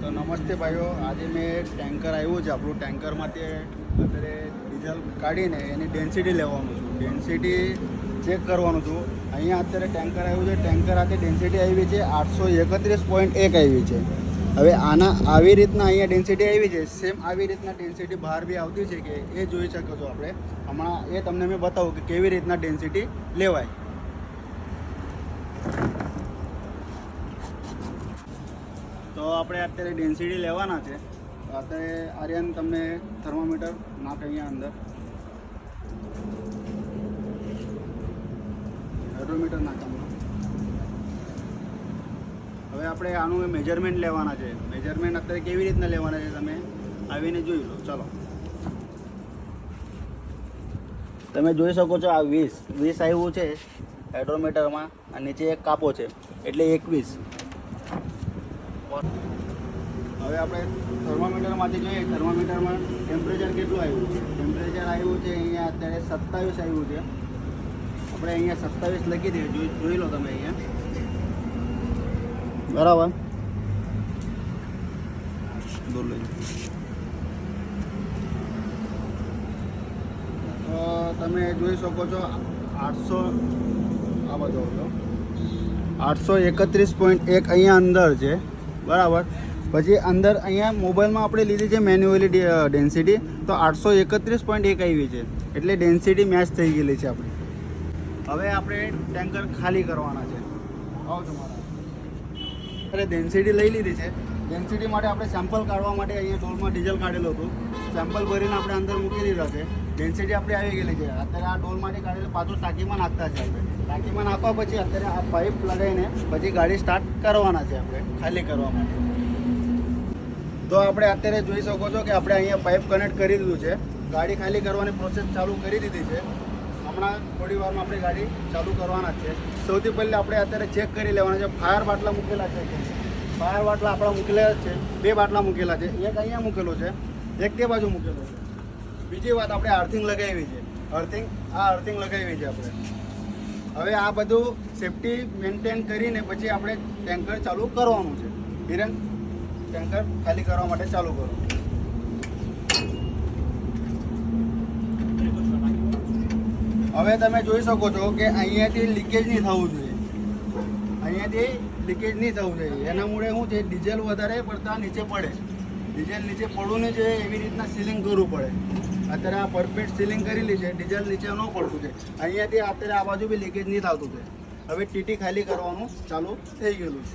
તો નમસ્તે ભાઈઓ, આજે મેં ટેન્કર આવ્યું છે આપણું. ટેન્કરમાંથી અત્યારે ડીઝલ કાઢીને એની ડેન્સિટી લેવાનું છું, ડેન્સિટી ચેક કરવાનું છું. અહીંયા અત્યારે ટેન્કર આવ્યું છે. ટેન્કર આથી ડેન્સિટી આવી છે 831.1 આવી છે. હવે આવી રીતના અહીંયા ડેન્સિટી આવી છે. સેમ આવી રીતના ડેન્સિટી બહાર બી આવતી છે કે એ જોઈ શકો છો આપણે. હમણાં એ તમને મેં બતાવું કે કેવી રીતના ડેન્સિટી લેવાય. તો આપણે અત્યારે ડેન્સિટી લેવાના છે. અત્યારે આર્યન તમને થર્મોમીટર નાખે અહીંયા અંદર, હાઇડ્રોમીટર નાખવાનું. હવે આપણે આનું મેજરમેન્ટ લેવાના છે. મેજરમેન્ટ અત્યારે કેવી રીતના લેવાના છે તમે આવીને જોઈ લો. ચાલો, તમે જોઈ શકો છો આ 20 આવ્યું છે હાઇડ્રોમીટરમાં, અને નીચે એક કાપો છે એટલે 21. હવે આપણે થર્મોમીટરમાંથી જોઈએ થર્મોમીટરમાં ટેમ્પરેચર કેટલું આવ્યું છે. ટેમ્પરેચર આવ્યું છે અહીંયા અત્યારે 27 આવ્યું છે. આપણે અહીંયા 27 લખી દઈએ, જોઈ લો તમે અહીંયા બરાબર. બોલો, તો તમે જોઈ શકો છો 831.1 અહીંયા અંદર છે બરાબર. પછી અંદર અહીંયા મોબાઈલમાં આપણે લીધી છે મેન્યુઅલી ડેન્સિટી, તો 831.1 આવી છે એટલે ડેન્સિટી મેચ થઈ ગયેલી છે આપણી. હવે આપણે ટેન્કર ખાલી કરવાના છે. આવો તમારા અરે ડેન્સિટી લઈ લીધી છે. ડેન્સિટી માટે આપણે સેમ્પલ કાઢવા માટે અહીંયા ડોલમાં ડીઝલ કાઢેલું હતું. સેમ્પલ ભરીને આપણે અંદર મૂકી દીધા છે. ડેન્સિટી આપણે આવી ગયેલી છે. અત્યારે આ ડોલમાંથી કાઢેલું પાછું ટાંકીમાં નાખતા છે આપણે. ટાંકીમાં નાખવા પછી અત્યારે આ પાઇપ લગાવીને પછી ગાડી સ્ટાર્ટ કરવાના છે આપણે ખાલી કરવા માટે. તો આપણે અત્યારે જોઈ શકો છો કે આપણે અહીંયા પાઇપ કનેક્ટ કરી દીધું છે. ગાડી ખાલી કરવાની પ્રોસેસ ચાલુ કરી દીધી છે. હમણાં થોડી વારમાં આપણી ગાડી ચાલુ કરવાના જ છે. સૌથી પહેલાં આપણે અત્યારે ચેક કરી લેવાના છે. ફાયર બાટલા મૂકેલા છે. ફાયર બાટલા આપણા મૂકેલા છે. 2 બાટલા મૂકેલા છે. એક અહીંયા મૂકેલો છે, એક તે બાજુ મૂકેલો છે. બીજી વાત, આપણે અર્થિંગ લગાવી છે. અર્થિંગ લગાવી છે આપણે. હવે આ બધું સેફટી મેન્ટેન કરીને પછી આપણે ટેન્કર ચાલુ કરવાનું છે. હિરેન, ટેન્કર ખાલી કરવા માટે ચાલુ કરો. હવે તમે જોઈ શકો છો કે અહીંયાથી લીકેજ નહીં થવું જોઈએ. અહીંયાથી લીકેજ નહીં થવું જોઈએ. એના મૂળે શું છે, ડીઝલ વધારે પડતા નીચે પડે. ડીઝલ નીચે પડવું નહીં જોઈએ, એવી રીતના સીલિંગ કરવું પડે. અત્યારે આ પરફેક્ટ સીલિંગ કરેલી છે. ડીઝલ નીચે ન પડતું છે. અહીંયાથી અત્યારે આ બાજુ બી લીકેજ નહીં થતું છે. હવે ટીટી ખાલી કરવાનું ચાલુ થઈ ગયેલું છે.